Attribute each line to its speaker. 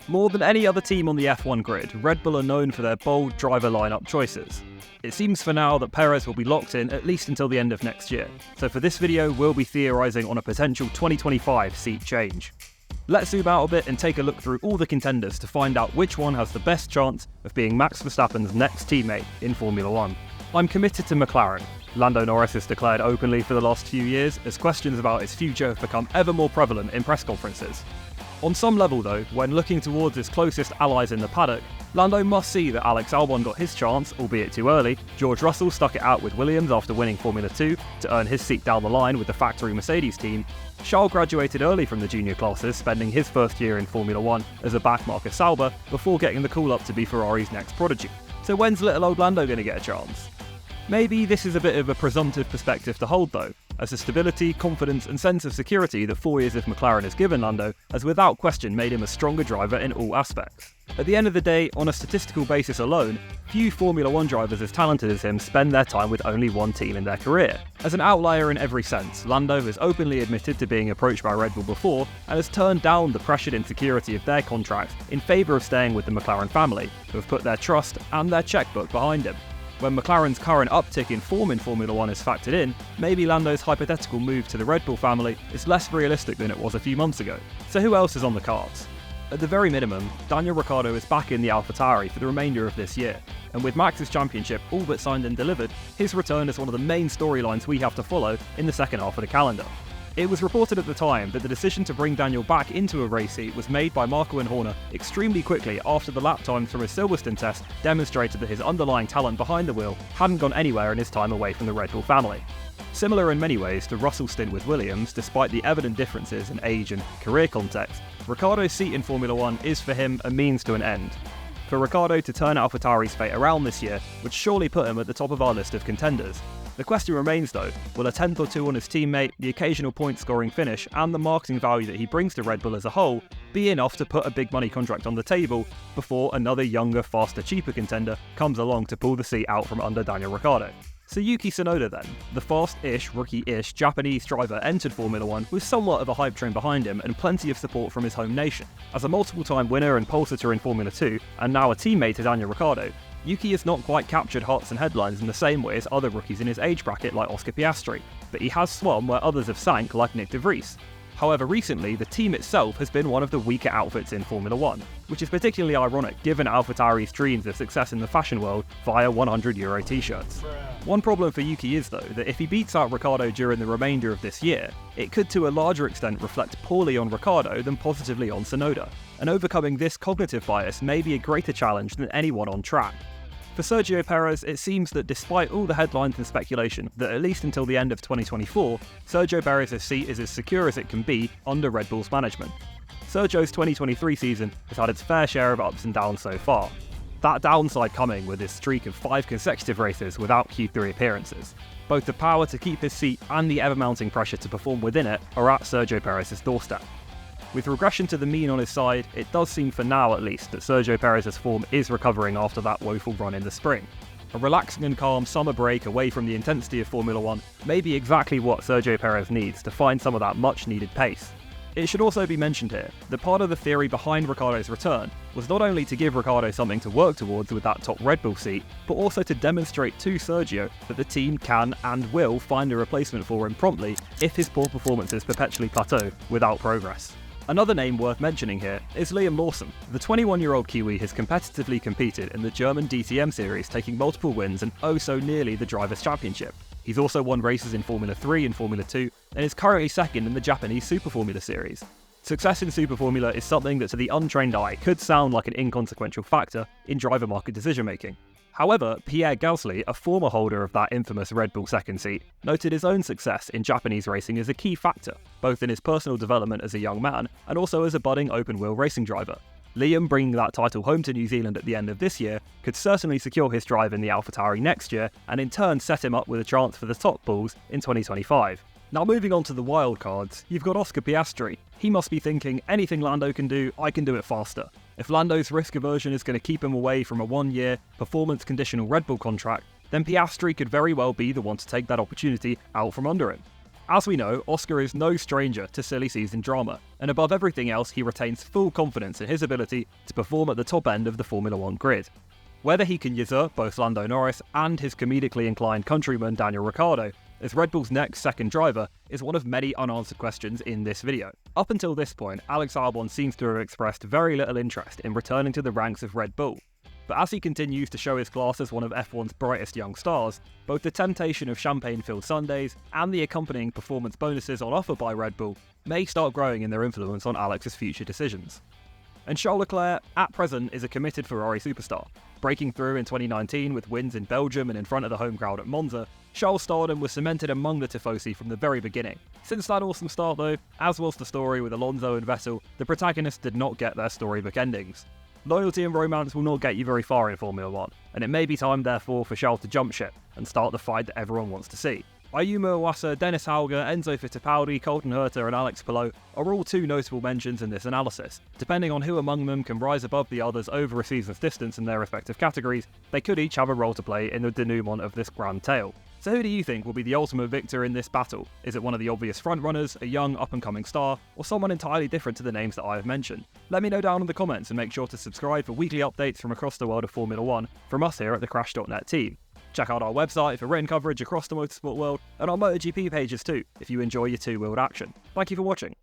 Speaker 1: More than any other team on the F1 grid, Red Bull are known for their bold driver lineup choices. It seems for now that Perez will be locked in at least until the end of next year, so for this video we'll be theorising on a potential 2025 seat change. Let's zoom out a bit and take a look through all the contenders to find out which one has the best chance of being Max Verstappen's next teammate in Formula 1. I'm committed to McLaren. Lando Norris has declared openly for the last few years as questions about his future have become ever more prevalent in press conferences. On some level though, when looking towards his closest allies in the paddock, Lando must see that Alex Albon got his chance, albeit too early, George Russell stuck it out with Williams after winning Formula 2 to earn his seat down the line with the factory Mercedes team, Charles graduated early from the junior classes, spending his first year in Formula 1 as a backmarker Sauber before getting the call up to be Ferrari's next prodigy. So when's little old Lando going to get a chance? Maybe this is a bit of a presumptive perspective to hold though, as the stability, confidence and sense of security that 4 years of McLaren has given Lando has without question made him a stronger driver in all aspects. At the end of the day, on a statistical basis alone, few Formula 1 drivers as talented as him spend their time with only one team in their career. As an outlier in every sense, Lando has openly admitted to being approached by Red Bull before and has turned down the pressured insecurity of their contract in favour of staying with the McLaren family, who have put their trust and their chequebook behind him. When McLaren's current uptick in form in Formula 1 is factored in, maybe Lando's hypothetical move to the Red Bull family is less realistic than it was a few months ago. So who else is on the cards? At the very minimum, Daniel Ricciardo is back in the Alpha Tauri for the remainder of this year, and with Max's championship all but signed and delivered, his return is one of the main storylines we have to follow in the second half of the calendar. It was reported at the time that the decision to bring Daniel back into a race seat was made by Marco and Horner extremely quickly after the lap times from his Silverstone test demonstrated that his underlying talent behind the wheel hadn't gone anywhere in his time away from the Red Bull family. Similar in many ways to Russell's stint with Williams, despite the evident differences in age and career context, Ricciardo's seat in Formula 1 is for him a means to an end. For Ricciardo to turn Alpha Tauri's fate around this year would surely put him at the top of our list of contenders. The question remains though, will a 10th or 2 on his teammate, the occasional point-scoring finish and the marketing value that he brings to Red Bull as a whole be enough to put a big money contract on the table before another younger, faster, cheaper contender comes along to pull the seat out from under Daniel Ricciardo? So Yuki Tsunoda then, the fast-ish, rookie-ish Japanese driver entered Formula 1 with somewhat of a hype train behind him and plenty of support from his home nation. As a multiple-time winner and pole sitter in Formula 2, and now a teammate to Daniel Ricciardo, Yuki has not quite captured hearts and headlines in the same way as other rookies in his age bracket like Oscar Piastri, but he has swum where others have sank like Nick de Vries. However, recently, the team itself has been one of the weaker outfits in Formula 1, which is particularly ironic given Alpha Tauri's dreams of success in the fashion world via €100 t-shirts. One problem for Yuki is though that if he beats out Ricciardo during the remainder of this year, it could to a larger extent reflect poorly on Ricciardo than positively on Tsunoda, and overcoming this cognitive bias may be a greater challenge than anyone on track. For Sergio Perez, it seems that despite all the headlines and speculation, that at least until the end of 2024, Sergio Perez's seat is as secure as it can be under Red Bull's management. Sergio's 2023 season has had its fair share of ups and downs so far. That downside coming with his streak of 5 consecutive races without Q3 appearances. Both the power to keep his seat and the ever-mounting pressure to perform within it are at Sergio Perez's doorstep. With regression to the mean on his side, it does seem for now at least that Sergio Perez's form is recovering after that woeful run in the spring. A relaxing and calm summer break away from the intensity of Formula 1 may be exactly what Sergio Perez needs to find some of that much needed pace. It should also be mentioned here that part of the theory behind Ricciardo's return was not only to give Ricciardo something to work towards with that top Red Bull seat, but also to demonstrate to Sergio that the team can and will find a replacement for him promptly if his poor performances perpetually plateau without progress. Another name worth mentioning here is Liam Lawson. The 21-year-old Kiwi has competitively competed in the German DTM series, taking multiple wins and oh so nearly the Drivers' Championship. He's also won races in Formula 3 and Formula 2 and is currently second in the Japanese Super Formula series. Success in Super Formula is something that to the untrained eye could sound like an inconsequential factor in driver market decision making. However, Pierre Gasly, a former holder of that infamous Red Bull second seat, noted his own success in Japanese racing as a key factor, both in his personal development as a young man and also as a budding open-wheel racing driver. Liam bringing that title home to New Zealand at the end of this year could certainly secure his drive in the Alpha Tauri next year and in turn set him up with a chance for the top pulls in 2025. Now moving on to the wildcards, you've got Oscar Piastri. He must be thinking, anything Lando can do, I can do it faster. If Lando's risk aversion is going to keep him away from a 1-year, performance-conditional Red Bull contract, then Piastri could very well be the one to take that opportunity out from under him. As we know, Oscar is no stranger to silly season drama, and above everything else he retains full confidence in his ability to perform at the top end of the Formula 1 grid. Whether he can usurp both Lando Norris and his comedically inclined countryman Daniel Ricciardo as Red Bull's next second driver is one of many unanswered questions in this video. Up until this point, Alex Albon seems to have expressed very little interest in returning to the ranks of Red Bull. But as he continues to show his class as one of F1's brightest young stars, both the temptation of champagne-filled Sundays and the accompanying performance bonuses on offer by Red Bull may start growing in their influence on Alex's future decisions. And Charles Leclerc, at present, is a committed Ferrari superstar. Breaking through in 2019 with wins in Belgium and in front of the home crowd at Monza, Charles' stardom was cemented among the Tifosi from the very beginning. Since that awesome start though, as was the story with Alonso and Vettel, the protagonists did not get their storybook endings. Loyalty and romance will not get you very far in Formula 1, and it may be time therefore for Charles to jump ship and start the fight that everyone wants to see. Ayumu Iwasa, Dennis Hauger, Enzo Fittipaldi, Colton Herta and Alex Palou are all two notable mentions in this analysis. Depending on who among them can rise above the others over a season's distance in their respective categories, they could each have a role to play in the denouement of this grand tale. So who do you think will be the ultimate victor in this battle? Is it one of the obvious frontrunners, a young up-and-coming star, or someone entirely different to the names that I have mentioned? Let me know down in the comments and make sure to subscribe for weekly updates from across the world of Formula 1 from us here at the Crash.net team. Check out our website for written coverage across the motorsport world and our MotoGP pages too if you enjoy your two-wheeled action. Thank you for watching.